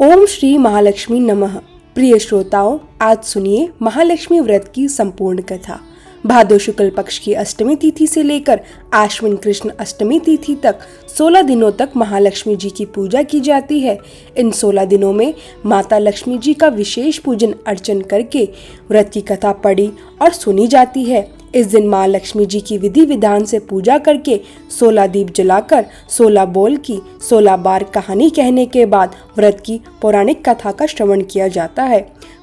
ओम श्री महालक्ष्मी नमः। प्रिय श्रोताओं, आज सुनिए महालक्ष्मी व्रत की संपूर्ण कथा। भादो शुक्ल पक्ष की अष्टमी तिथि से लेकर आश्विन कृष्ण अष्टमी तिथि तक 16 दिनों तक महालक्ष्मी जी की पूजा की जाती है। इन 16 दिनों में माता लक्ष्मी जी का विशेष पूजन अर्चन करके व्रत की कथा पढ़ी और सुनी जाती है। इस दिन माँ लक्ष्मी जी की विधि विधान से पूजा करके 16 दीप जलाकर 16 बोल की 16 बार कहानी कहने के बाद व्रत की पौराणिक कथा का श्रवण किया जाता है।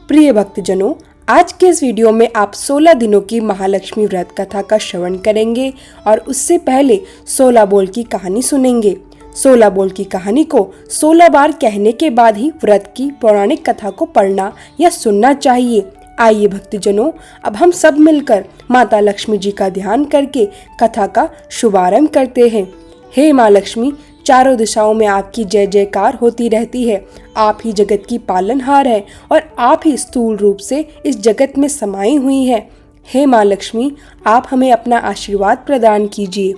प्रिय भक्तजनों, आज के इस वीडियो में आप 16 दिनों की महालक्ष्मी व्रत कथा का श्रवण करेंगे और उससे पहले 16 बोल की कहानी सुनेंगे। 16 बोल की कहानी को 16 बार कहने के बाद ही व्रत की पौराणिक कथा को पढ़ना या सुनना चाहिए। आइए भक्तजनों, अब हम सब मिलकर माता लक्ष्मी जी का ध्यान करके कथा का शुभारंभ करते हैं। हे माँ लक्ष्मी, चारों दिशाओं में आपकी जय जयकार होती रहती है। आप ही जगत की पालनहार है और आप ही स्थूल रूप से इस जगत में समाई हुई है। हे माँ लक्ष्मी, आप हमें अपना आशीर्वाद प्रदान कीजिए।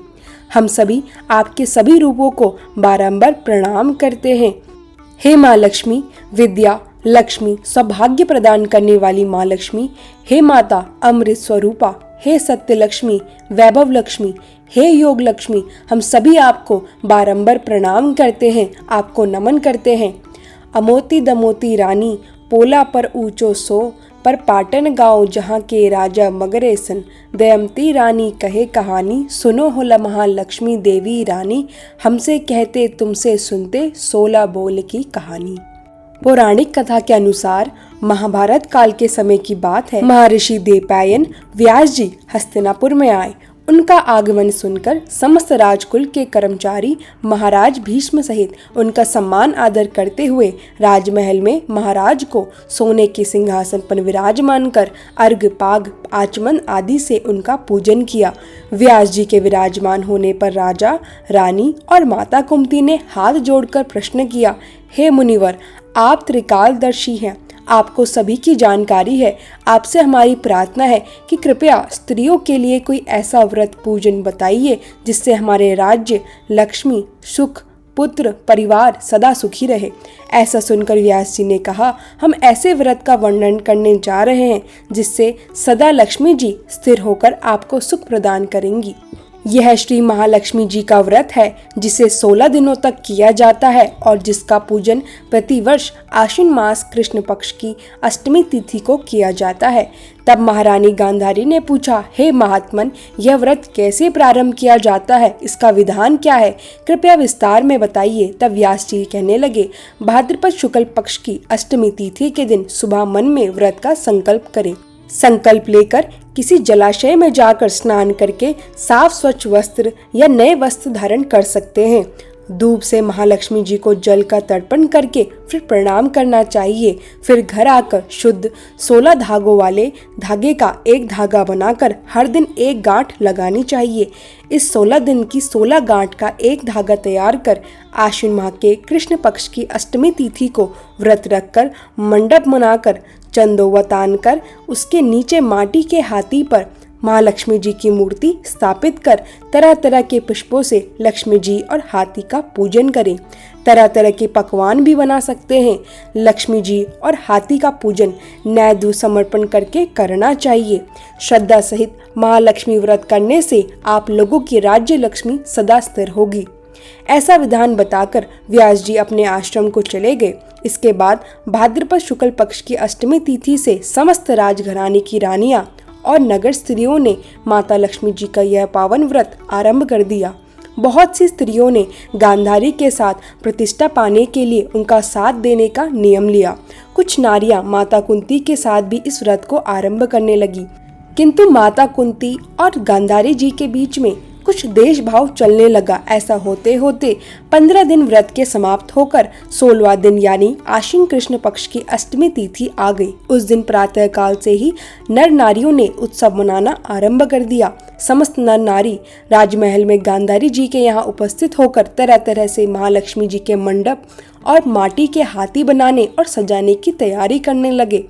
हम सभी आपके सभी रूपों को बारंबार प्रणाम करते हैं। हे माँ लक्ष्मी, विद्या लक्ष्मी, सौभाग्य प्रदान करने वाली माँ लक्ष्मी, हे माता अमृत स्वरूपा, हे सत्य लक्ष्मी, वैभव लक्ष्मी, हे योग लक्ष्मी, हम सभी आपको बारंबार प्रणाम करते हैं, आपको नमन करते हैं। अमोती दमोती रानी, पोला पर ऊंचो सो, पर पाटन गाँव जहाँ के राजा मगरे सन, दयमती रानी कहे कहानी, सुनो हो महालक्ष्मी देवी रानी, हमसे कहते तुमसे सुनते 16 बोल की कहानी। पौराणिक कथा के अनुसार महाभारत काल के समय की बात है। महर्षि देवपायन व्यास जी हस्तिनापुर में आए। उनका आगमन सुनकर समस्त राजकुल के कर्मचारी महाराज भीष्म सहित उनका सम्मान आदर करते हुए राजमहल में महाराज को सोने के सिंहासन पर विराजमान कर अर्घ पाग आचमन आदि से उनका पूजन किया। व्यास जी के विराजमान होने पर राजा, रानी और माता कुंती ने हाथ जोड़कर प्रश्न किया, हे मुनिवर, आप त्रिकालदर्शी हैं, आपको सभी की जानकारी है। आपसे हमारी प्रार्थना है कि कृपया स्त्रियों के लिए कोई ऐसा व्रत पूजन बताइए जिससे हमारे राज्य, लक्ष्मी, सुख, पुत्र, परिवार सदा सुखी रहे। ऐसा सुनकर व्यास जी ने कहा, हम ऐसे व्रत का वर्णन करने जा रहे हैं जिससे सदा लक्ष्मी जी स्थिर होकर आपको सुख प्रदान करेंगी। यह श्री महालक्ष्मी जी का व्रत है जिसे 16 दिनों तक किया जाता है और जिसका पूजन प्रतिवर्ष आश्विन मास कृष्ण पक्ष की अष्टमी तिथि को किया जाता है। तब महारानी गांधारी ने पूछा, हे महात्मन, यह व्रत कैसे प्रारंभ किया जाता है, इसका विधान क्या है, कृपया विस्तार में बताइए। तब व्यास जी कहने लगे, भाद्रपद शुक्ल पक्ष की अष्टमी तिथि के दिन सुबह मन में व्रत का संकल्प करें। संकल्प लेकर किसी जलाशय में जाकर स्नान करके साफ स्वच्छ वस्त्र या नए वस्त्र धारण कर सकते हैं। धूप से महालक्ष्मी जी को जल का तर्पण करके फिर प्रणाम करना चाहिए। फिर घर आकर शुद्ध 16 धागों वाले धागे का एक धागा बनाकर हर दिन एक गांठ लगानी चाहिए। इस 16 दिन की 16 गांठ का एक धागा तैयार कर आश्विन माह के कृष्ण पक्ष की अष्टमी तिथि को व्रत रखकर मंडप बनाकर चंदोवा तान कर उसके नीचे माटी के हाथी पर महालक्ष्मी जी की मूर्ति स्थापित कर तरह तरह के पुष्पों से लक्ष्मी जी और हाथी का पूजन करें। तरह तरह के पकवान भी बना सकते हैं। लक्ष्मी जी और हाथी का पूजन नैवेद्य दूध समर्पण करके करना चाहिए। श्रद्धा सहित महालक्ष्मी व्रत करने से आप लोगों की राज्य लक्ष्मी सदा स्थिर होगी। ऐसा विधान बताकर व्यास जी अपने आश्रम को चले गए। इसके बाद भाद्रपद शुक्ल पक्ष की अष्टमी तिथि से समस्त राजघराने की रानियां और नगर स्त्रियों ने माता लक्ष्मी जी का यह पावन व्रत आरंभ कर दिया। बहुत सी स्त्रियों ने गांधारी के साथ प्रतिष्ठा पाने के लिए उनका साथ देने का नियम लिया। कुछ नारियां माता कुंती के साथ भी इस व्रत को आरंभ करने लगी, किंतु माता कुंती और गांधारी जी के बीच में कुछ देश भाव चलने लगा। ऐसा होते होते 15 दिन व्रत के समाप्त होकर 16वां दिन यानी आश्विन कृष्ण पक्ष की अष्टमी तिथि आ गई। उस दिन प्रातः काल से ही नर नारियों ने उत्सव मनाना आरंभ कर दिया। समस्त नर नारी राजमहल में गांधारी जी के यहाँ उपस्थित होकर तरह तरह से महालक्ष्मी जी के मंडप और माटी के हाथी बनाने और सजाने की तैयारी करने लगे।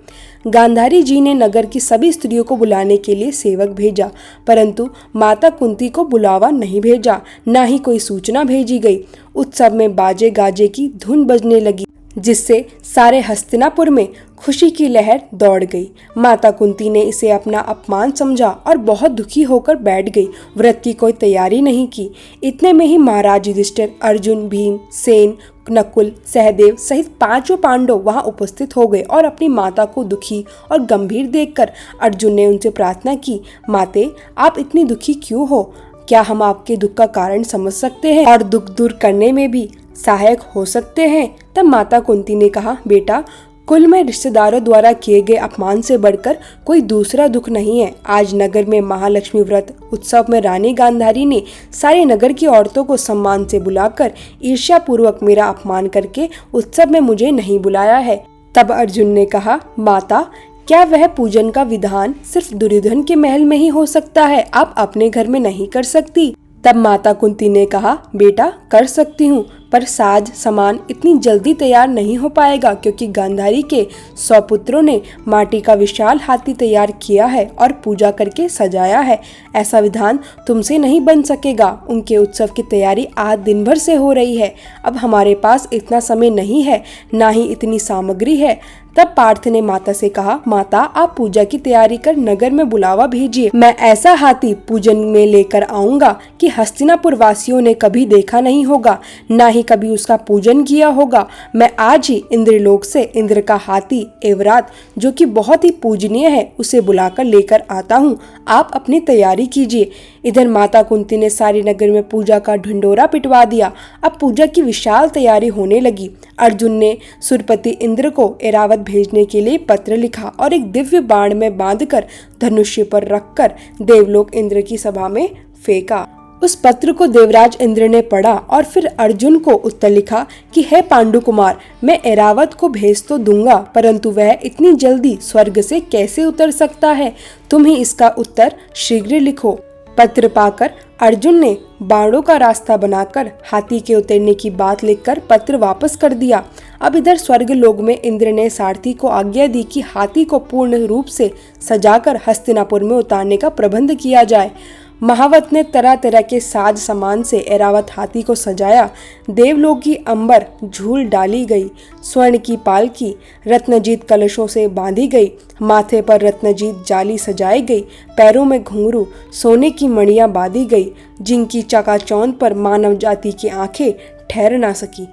गांधारी जी ने नगर की सभी स्त्रियों को बुलाने के लिए सेवक भेजा, परंतु माता कुंती को बुलावा नहीं भेजा, न ही कोई सूचना भेजी गई। उत्सव में बाजे गाजे की धुन बजने लगी। जिससे सारे हस्तिनापुर में खुशी की लहर दौड़ गई। माता कुंती ने इसे अपना अपमान समझा और बहुत दुखी होकर बैठ गई। व्रत की कोई तैयारी नहीं की। इतने में ही महाराज युधिष्ठिर, अर्जुन, भीम सेन, नकुल, सहदेव सहित 5 पांडव वहां उपस्थित हो गए और अपनी माता को दुखी और गंभीर देखकर अर्जुन ने उनसे प्रार्थना की, माते आप इतनी दुखी क्यों हो? क्या हम आपके दुख का कारण समझ सकते हैं और दुख दूर करने में भी सहायक हो सकते हैं? तब माता कुंती ने कहा, बेटा कुल में रिश्तेदारों द्वारा किए गए अपमान से बढ़कर कोई दूसरा दुख नहीं है। आज नगर में महालक्ष्मी व्रत उत्सव में रानी गांधारी ने सारे नगर की औरतों को सम्मान से बुलाकर ईर्ष्या पूर्वक मेरा अपमान करके उत्सव में मुझे नहीं बुलाया है। तब अर्जुन ने कहा, माता क्या वह पूजन का विधान सिर्फ दुर्योधन के महल में ही हो सकता है? आप अपने घर में नहीं कर सकती? तब माता कुंती ने कहा, बेटा कर सकती हूँ, पर साज सामान इतनी जल्दी तैयार नहीं हो पाएगा, क्योंकि गांधारी के 100 पुत्रों ने माटी का विशाल हाथी तैयार किया है और पूजा करके सजाया है। ऐसा विधान तुमसे नहीं बन सकेगा। उनके उत्सव की तैयारी आज दिन भर से हो रही है। अब हमारे पास इतना समय नहीं है, ना ही इतनी सामग्री है। तब पार्थ ने माता से कहा, माता आप पूजा की तैयारी कर नगर में बुलावा भेजिए। मैं ऐसा हाथी पूजन में लेकर आऊंगा कि हस्तिनापुर वासियों ने कभी देखा नहीं होगा, ना ही कभी उसका पूजन किया होगा। मैं आज ही इंद्रलोक से इंद्र का हाथी एवरात, जो कि बहुत ही पूजनीय है, उसे बुलाकर लेकर आता हूँ। आप अपनी तैयारी कीजिए। इधर माता कुंती ने सारे नगर में पूजा का ढिंडोरा पिटवा दिया। अब पूजा की विशाल तैयारी होने लगी। अर्जुन ने सुरपति इंद्र को एरावत भेजने के लिए पत्र लिखा और एक दिव्य बाण में बांधकर धनुष्य पर रखकर देवलोक इंद्र की सभा में फेंका। उस पत्र को देवराज इंद्र ने पढ़ा और फिर अर्जुन को उत्तर लिखा कि हे पांडु कुमार, मैं एरावत को भेज तो दूंगा, परंतु वह इतनी जल्दी स्वर्ग से कैसे उतर सकता है? तुम ही इसका उत्तर शीघ्र लिखो। पत्र पाकर अर्जुन ने बाणों का रास्ता बनाकर हाथी के उतरने की बात लिखकर पत्र वापस कर दिया। अब इधर स्वर्ग लोक में इंद्र ने सारथी को आज्ञा दी कि हाथी को पूर्ण रूप से सजाकर हस्तिनापुर में उतारने का प्रबंध किया जाए। महावत ने तरह तरह के साज सामान से एरावत हाथी को सजाया। देवलोक की अंबर झूल डाली गई, स्वर्ण की पालकी रत्नजीत कलशों से बांधी गई, माथे पर रत्नजीत जाली सजाई गई, पैरों में घुंघरू सोने की मणियां बांधी गई, जिनकी चकाचौंध पर मानव जाति की आंखें ठहर ना सकी।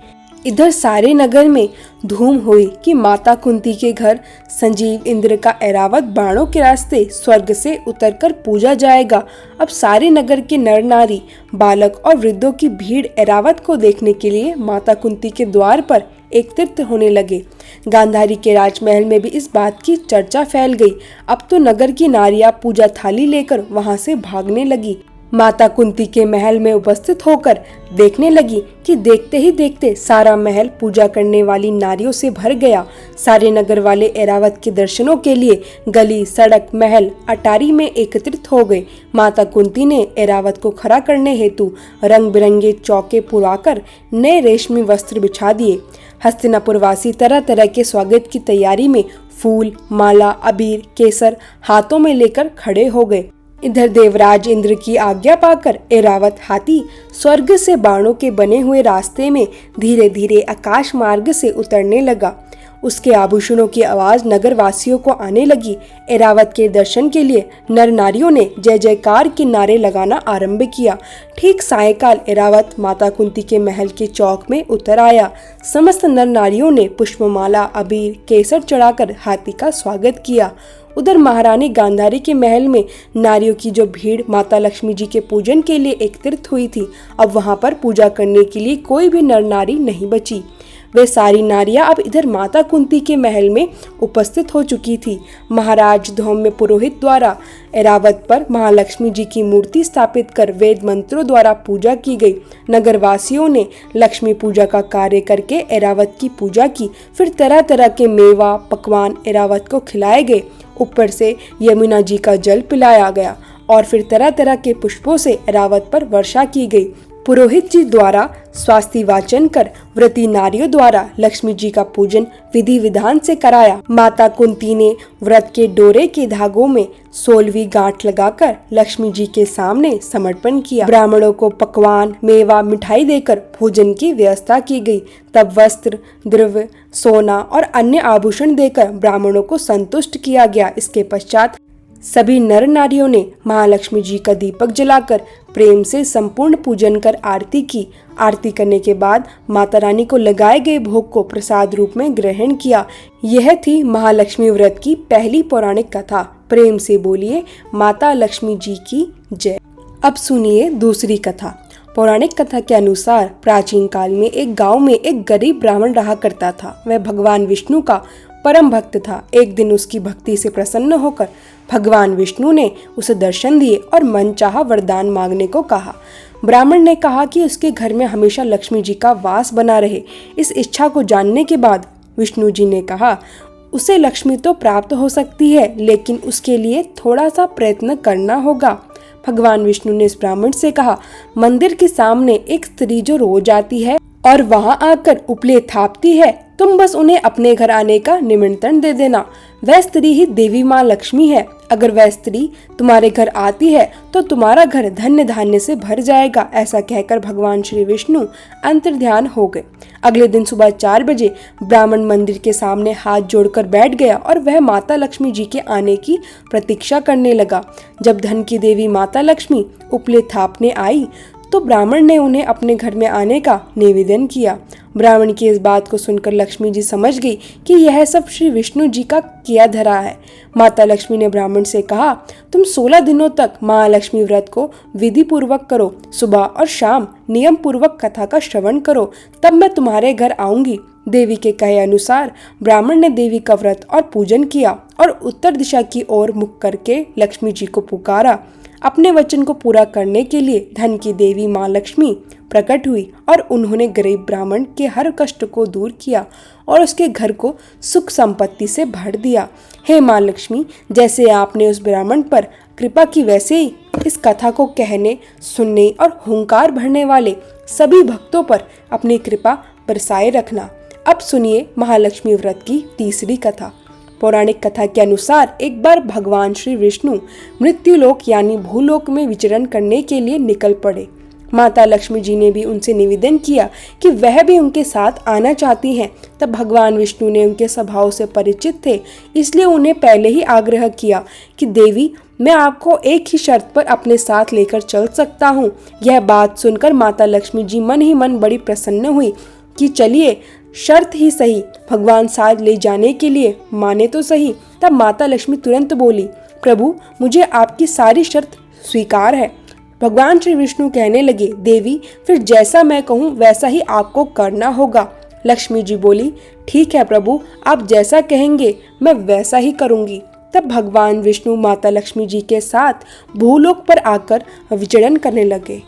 इधर सारे नगर में धूम हुई कि माता कुंती के घर संजीव इंद्र का एरावत बाणों के रास्ते स्वर्ग से उतरकर पूजा जाएगा। अब सारे नगर के नर नारी, बालक और वृद्धों की भीड़ एरावत को देखने के लिए माता कुंती के द्वार पर एकत्रित होने लगे। गांधारी के राजमहल में भी इस बात की चर्चा फैल गई। अब तो नगर की नारियां पूजा थाली लेकर वहां से भागने लगी। माता कुंती के महल में उपस्थित होकर देखने लगी कि देखते ही देखते सारा महल पूजा करने वाली नारियों से भर गया। सारे नगर वाले एरावत के दर्शनों के लिए गली, सड़क, महल, अटारी में एकत्रित हो गए। माता कुंती ने एरावत को खड़ा करने हेतु रंग बिरंगे चौके पुराकर नए रेशमी वस्त्र बिछा दिए। हस्तिनापुर वासी तरह तरह के स्वागत की तैयारी में फूल, माला, अबीर, केसर हाथों में लेकर खड़े हो गए। इधर देवराज इंद्र की आज्ञा पाकर एरावत हाथी स्वर्ग से बाणों के बने हुए रास्ते में धीरे धीरे आकाश मार्ग से उतरने लगा। उसके आभूषणों की आवाज नगर वासियों को आने लगी। एरावत के दर्शन के लिए नर नारियों ने जय जयकार के नारे लगाना आरंभ किया। ठीक सायंकाल एरावत माता कुंती के महल के चौक में उतर आया। समस्त नर नारियों ने पुष्पमाला, अबीर, केसर चढ़ाकर हाथी का स्वागत किया। उधर महारानी गांधारी के महल में नारियों की जो भीड़ माता लक्ष्मी जी के पूजन के लिए एकत्रित हुई थी, अब वहां पर पूजा करने के लिए कोई भी नर नारी नहीं बची। वे सारी नारियां अब इधर माता कुंती के महल में उपस्थित हो चुकी थी। महाराज धौम्य पुरोहित द्वारा एरावत पर महालक्ष्मी जी की मूर्ति स्थापित कर वेद मंत्रों द्वारा पूजा की गई। नगरवासियों ने लक्ष्मी पूजा का कार्य करके एरावत की पूजा की। फिर तरह तरह के मेवा पकवान एरावत को खिलाए गए। ऊपर से यमुना जी का जल पिलाया गया और फिर तरह तरह के पुष्पों से एरावत पर वर्षा की गई। पुरोहित जी द्वारा स्वास्ति वाचन कर व्रती नारियों द्वारा लक्ष्मी जी का पूजन विधि विधान से कराया। माता कुंती ने व्रत के डोरे के धागों में 16वीं गांठ लगाकर लक्ष्मी जी के सामने समर्पण किया। ब्राह्मणों को पकवान, मेवा, मिठाई देकर भोजन की व्यवस्था की गई। तब वस्त्र, द्रव्य, सोना और अन्य आभूषण देकर ब्राह्मणों को संतुष्ट किया गया। इसके पश्चात सभी नर नारियों ने महालक्ष्मी जी का दीपक जलाकर प्रेम से संपूर्ण पूजन कर आरती की। आरती करने के बाद माता रानी को लगाए गए भोग को प्रसाद रूप में ग्रहण किया। यह थी महालक्ष्मी व्रत की पहली पौराणिक कथा। प्रेम से बोलिए माता लक्ष्मी जी की जय। अब सुनिए दूसरी कथा। पौराणिक कथा के अनुसार प्राचीन काल में एक गांव में एक गरीब ब्राह्मण रहा करता था। वह भगवान विष्णु का परम भक्त था। एक दिन उसकी भक्ति से प्रसन्न होकर भगवान विष्णु ने उसे दर्शन दिए और मनचाहा वरदान मांगने को कहा। ब्राह्मण ने कहा कि उसके घर में हमेशा लक्ष्मी जी का वास बना रहे। इस इच्छा को जानने के बाद विष्णु जी ने कहा, उसे लक्ष्मी तो प्राप्त हो सकती है, लेकिन उसके लिए थोड़ा सा प्रयत्न करना होगा। भगवान विष्णु ने इस ब्राह्मण से कहा, मंदिर के सामने एक स्त्री जो रोज आती है और वहां आकर उपले थापती है, तुम बस उन्हें अपने घर आने का निमंत्रण दे देना। वह स्त्री ही देवी माँ लक्ष्मी है। अगर वह स्त्री तुम्हारे घर आती है तो तुम्हारा घर धन्य धान्य से भर जाएगा। ऐसा कहकर भगवान श्री विष्णु अंतर्ध्यान हो गए। अगले दिन सुबह 4 बजे ब्राह्मण मंदिर के सामने हाथ जोड़कर बैठ गया और वह माता लक्ष्मी जी के आने की प्रतीक्षा करने लगा। जब धन की देवी माता लक्ष्मी उपले थापने आई तो ब्राह्मण ने उन्हें अपने घर में आने का निवेदन किया। ब्राह्मण की इस बात को सुनकर लक्ष्मी जी समझ गई कि यह सब श्री विष्णु जी का किया धरा है। माता लक्ष्मी ने ब्राह्मण से कहा, तुम 16 दिनों तक महालक्ष्मी व्रत को विधि पूर्वक करो। सुबह और शाम नियम पूर्वक कथा का श्रवण करो, तब मैं तुम्हारे घर आऊंगी। देवी के कहे अनुसार ब्राह्मण ने देवी का व्रत और पूजन किया और उत्तर दिशा की ओर मुख करके लक्ष्मी जी को पुकारा। अपने वचन को पूरा करने के लिए धन की देवी माँ लक्ष्मी प्रकट हुई और उन्होंने गरीब ब्राह्मण के हर कष्ट को दूर किया और उसके घर को सुख संपत्ति से भर दिया। हे माँ लक्ष्मी, जैसे आपने उस ब्राह्मण पर कृपा की, वैसे ही इस कथा को कहने, सुनने और हुंकार भरने वाले सभी भक्तों पर अपनी कृपा बरसाए रखना। अब सुनिए महालक्ष्मी व्रत की तीसरी कथा। पौराणिक कथा के अनुसार एक बार भगवान श्री विष्णु मृत्युलोक यानी भूलोक में विचरण करने के लिए निकल पड़े। माता लक्ष्मी जी ने भी उनसे निवेदन किया कि वह भी उनके साथ आना चाहती हैं। तब भगवान विष्णु ने उनके स्वभाव से परिचित थे, इसलिए उन्हें पहले ही आग्रह किया कि देवी, मैं आपको एक ही शर्त पर अपने साथ लेकर चल सकता हूँ। यह बात सुनकर माता लक्ष्मी जी मन ही मन बड़ी प्रसन्न हुई कि चलिए, शर्त ही सही, भगवान साथ ले जाने के लिए माने तो सही। तब माता लक्ष्मी तुरंत बोली, प्रभु, मुझे आपकी सारी शर्त स्वीकार है। भगवान श्री विष्णु कहने लगे, देवी, फिर जैसा मैं कहूँ वैसा ही आपको करना होगा। लक्ष्मी जी बोली, ठीक है प्रभु, आप जैसा कहेंगे मैं वैसा ही करूँगी। तब भगवान विष्णु माता लक्ष्मी जी के साथ भूलोक पर आकर विचरण करने लगे।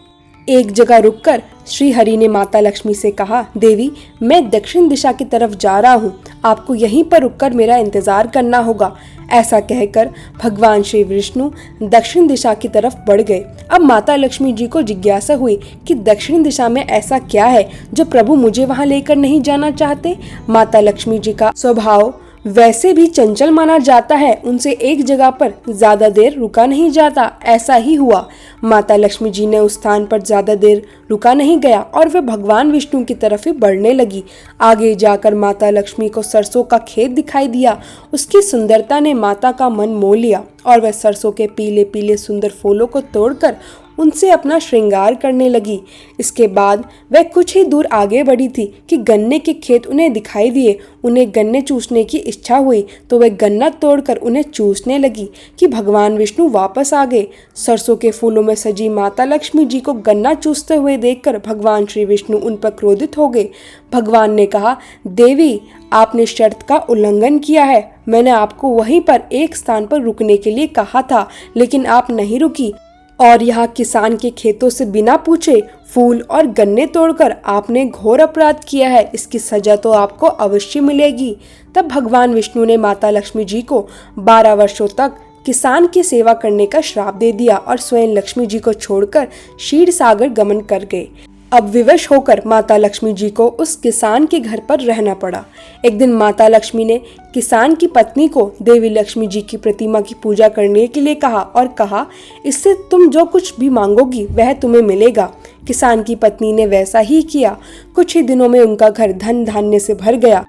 एक जगह रुककर श्री हरि ने माता लक्ष्मी से कहा, देवी, मैं दक्षिण दिशा की तरफ जा रहा हूँ, आपको यहीं पर रुककर मेरा इंतजार करना होगा। ऐसा कहकर भगवान श्री विष्णु दक्षिण दिशा की तरफ बढ़ गए। अब माता लक्ष्मी जी को जिज्ञासा हुई कि दक्षिण दिशा में ऐसा क्या है जो प्रभु मुझे वहां लेकर नहीं जाना चाहते। माता लक्ष्मी जी का स्वभाव वैसे भी चंचल माना जाता है, उनसे एक जगह पर ज्यादा देर रुका नहीं जाता। ऐसा ही हुआ। माता लक्ष्मी जी ने उस स्थान पर ज्यादा देर रुका नहीं गया और वह भगवान विष्णु की तरफ ही बढ़ने लगी। आगे जाकर माता लक्ष्मी को सरसों का खेत दिखाई दिया। उसकी सुंदरता ने माता का मन मोह लिया और वह सरसों के पीले पीले सुंदर फूलों को तोड़कर उनसे अपना श्रृंगार करने लगी। इसके बाद वह कुछ ही दूर आगे बढ़ी थी कि गन्ने के खेत उन्हें दिखाई दिए। उन्हें गन्ने चूसने की इच्छा हुई तो वह गन्ना तोड़कर उन्हें चूसने लगी कि भगवान विष्णु वापस आ गए। सरसों के फूलों में सजी माता लक्ष्मी जी को गन्ना चूसते हुए देखकर भगवान श्री विष्णु उन पर क्रोधित हो गए। भगवान ने कहा, देवी, आपने शर्त का उल्लंघन किया है। मैंने आपको वहीं पर एक स्थान पर रुकने के लिए कहा था, लेकिन आप नहीं रुकी और यहाँ किसान के खेतों से बिना पूछे फूल और गन्ने तोड़कर आपने घोर अपराध किया है। इसकी सजा तो आपको अवश्य मिलेगी। तब भगवान विष्णु ने माता लक्ष्मी जी को 12 वर्षों तक किसान की सेवा करने का श्राप दे दिया और स्वयं लक्ष्मी जी को छोड़कर क्षीर सागर गमन कर गए। अब विवश होकर माता लक्ष्मी जी को उस किसान के घर पर रहना पड़ा। एक दिन माता लक्ष्मी ने किसान की पत्नी को देवी लक्ष्मी जी की प्रतिमा की पूजा करने के लिए कहा और कहा, इससे तुम जो कुछ भी मांगोगी वह तुम्हें मिलेगा। किसान की पत्नी ने वैसा ही किया। कुछ ही दिनों में उनका घर धन धान्य से भर गया।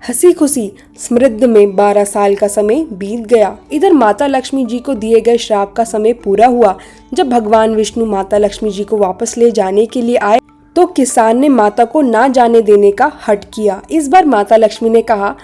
हंसी खुशी समृद्ध में 12 साल का समय बीत गया। इधर माता लक्ष्मी जी को दिए गए श्राप का समय पूरा हुआ। जब भगवान विष्णु माता लक्ष्मी जी को वापस ले जाने के लिए आए तो किसान ने माता को ना जाने देने का हठ किया। इस बार माता लक्ष्मी ने कहा,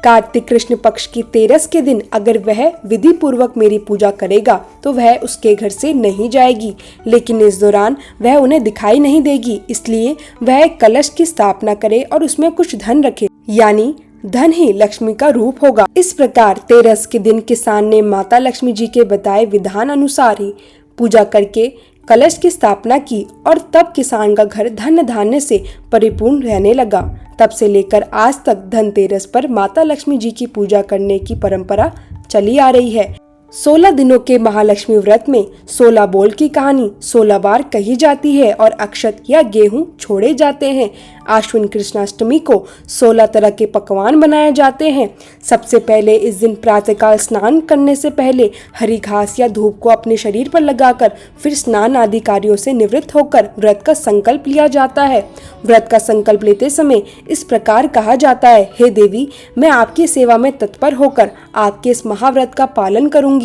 कार्तिक कृष्ण पक्ष की 13 के दिन अगर वह विधि पूर्वक मेरी पूजा करेगा तो वह उसके घर से नहीं जाएगी, लेकिन इस दौरान वह उन्हें दिखाई नहीं देगी। इसलिए वह एक कलश की स्थापना करे और उसमें कुछ धन रखे, यानी धन ही लक्ष्मी का रूप होगा। इस प्रकार 13 के दिन किसान ने माता लक्ष्मी जी के बताए विधान अनुसार ही पूजा करके कलश की स्थापना की और तब किसान का घर धन धान्य से परिपूर्ण रहने लगा। तब से लेकर आज तक धनतेरस पर माता लक्ष्मी जी की पूजा करने की परंपरा चली आ रही है। 16 दिनों के महालक्ष्मी व्रत में 16 बोल की कहानी 16 बार कही जाती है और अक्षत या गेहूं छोड़े जाते हैं। आश्विन कृष्णाष्टमी को 16 तरह के पकवान बनाए जाते हैं। सबसे पहले इस दिन प्रातःकाल स्नान करने से पहले हरी घास या धूप को अपने शरीर पर लगाकर फिर स्नान आदि कार्यों से निवृत्त होकर व्रत का संकल्प लिया जाता है। व्रत का संकल्प लेते समय इस प्रकार कहा जाता है, हे देवी, मैं आपकी सेवा में तत्पर होकर आपके इस महाव्रत का पालन करूंगी।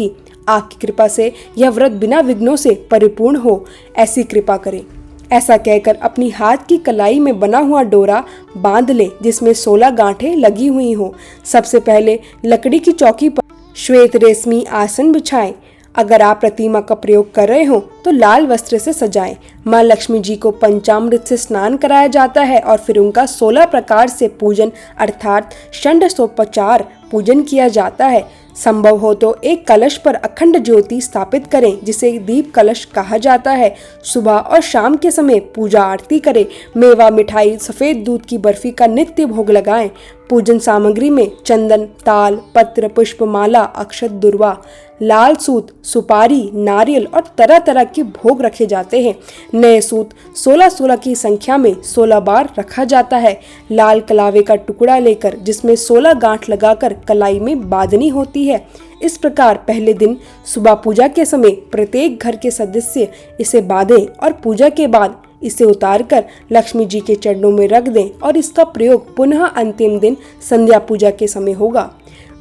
आपकी कृपा से यह व्रत बिना विघ्नों से परिपूर्ण हो, ऐसी कृपा करें। ऐसा कहकर अपनी हाथ की कलाई में बना हुआ डोरा बांध ले जिसमें 16 गांठें लगी हुई हो। सबसे पहले लकड़ी की चौकी पर श्वेत रेशमी आसन बिछाएं। अगर आप प्रतिमा का प्रयोग कर रहे हो तो लाल वस्त्र से सजाएं। माँ लक्ष्मी जी को पंचामृत से स्नान कराया जाता है और फिर उनका 16 प्रकार से पूजन अर्थात षंडशोपचार पूजन किया जाता है। संभव हो तो एक कलश पर अखंड ज्योति स्थापित करें जिसे दीप कलश कहा जाता है। सुबह और शाम के समय पूजा आरती करें। मेवा, मिठाई, सफेद दूध की बर्फी का नित्य भोग लगाएं। पूजन सामग्री में चंदन, ताल, पत्र, पुष्प, माला, अक्षत, दुर्वा, लाल सूत, सुपारी, नारियल और तरह तरह के भोग रखे जाते हैं। नए सूत 16-16 की संख्या में 16 बार रखा जाता है। लाल कलावे का टुकड़ा लेकर जिसमें 16 गांठ लगाकर कलाई में बांधनी होती है। इस प्रकार पहले दिन सुबह पूजा के समय प्रत्येक घर के सदस्य इसे बांधें और पूजा के बाद इसे उतारकर लक्ष्मी जी के चरणों में रख दें और इसका प्रयोग पुनः अंतिम दिन संध्या पूजा के समय होगा।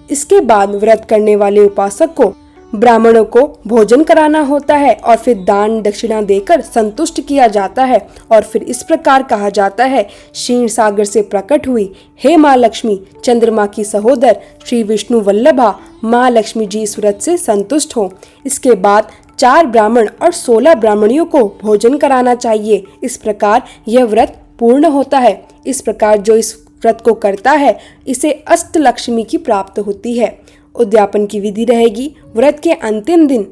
इसके बाद व्रत करने वाले उपासक को ब्राह्मणों को भोजन कराना होता है और फिर दान दक्षिणा देकर संतुष्ट किया जाता है और फिर इस प्रकार कहा जाता है, क्षीर सागर से प्रकट हुई हे माँ लक्ष्मी, चंद्रमा की सहोदर श्री विष्णु वल्लभा, माँ लक्ष्मी जी इस व्रत से संतुष्ट हो। इसके बाद 4 ब्राह्मण और 16 ब्राह्मणियों को भोजन कराना चाहिए। इस प्रकार यह व्रत पूर्ण होता है। इस प्रकार जो इस व्रत को करता है इसे अष्टलक्ष्मी की प्राप्त होती है। उद्यापन की विधि रहेगी, व्रत के अंतिम दिन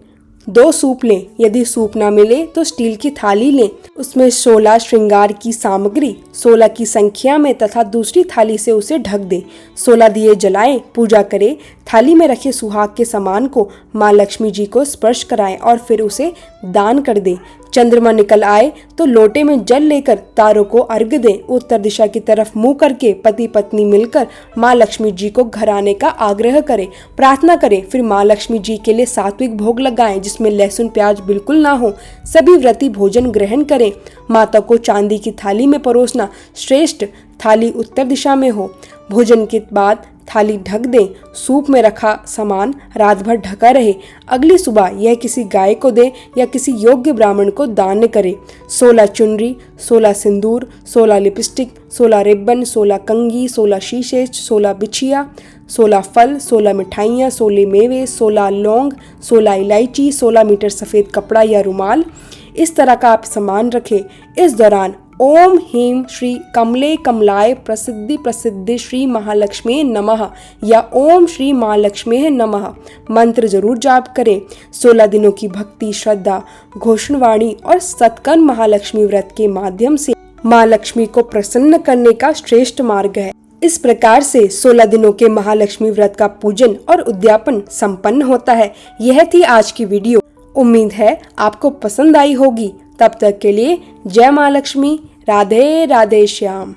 2 सूप लें। यदि सूप ना मिले तो स्टील की थाली लें। उसमें 16 श्रृंगार की सामग्री 16 की संख्या में तथा दूसरी थाली से उसे ढक दें। 16 दिए जलाएं, पूजा करें। थाली में रखे सुहाग के सामान को माँ लक्ष्मी जी को स्पर्श कराएं और फिर उसे दान कर दें। चंद्रमा निकल आए तो लोटे में जल लेकर तारों को अर्घ्य दें। उत्तर दिशा की तरफ मुंह करके पति पत्नी मिलकर माँ लक्ष्मी जी को घर आने का आग्रह करें, प्रार्थना करें। फिर माँ लक्ष्मी जी के लिए सात्विक भोग लगाएं जिसमें लहसुन प्याज बिल्कुल ना हो। सभी व्रती भोजन ग्रहण करें। माता को चांदी की थाली में परोसना श्रेष्ठ। थाली उत्तर दिशा में हो। भोजन के बाद थाली ढक दें। सूप में रखा सामान रात भर ढका रहे। अगली सुबह यह किसी गाय को दें या किसी योग्य ब्राह्मण को दान करें। 16 चुनरी, 16 सिंदूर, 16 लिपस्टिक, 16 रिब्बन, 16 कंघी, 16 शीशे, 16 बिछिया, 16 फल, 16 मिठाइयाँ, 16 मेवे, 16 लौंग, 16 इलायची, 16 मीटर सफ़ेद कपड़ा या रुमाल, इस तरह का आप सामान रखें। इस दौरान ओम ह्रीं श्री कमले कमलाय प्रसिद्धि प्रसिद्धि श्री महालक्ष्मी नमः या ओम श्री महालक्ष्मी नमः मंत्र जरूर जाप करें। 16 दिनों की भक्ति, श्रद्धा, घोषणवाणी और सत्कर्म महालक्ष्मी व्रत के माध्यम से माँ लक्ष्मी को प्रसन्न करने का श्रेष्ठ मार्ग है। इस प्रकार से 16 दिनों के महालक्ष्मी व्रत का पूजन और उद्यापन संपन्न होता है। यह थी आज की वीडियो। उम्मीद है आपको पसंद आई होगी। तब तक के लिए जय माँ लक्ष्मी। राधे राधे श्याम।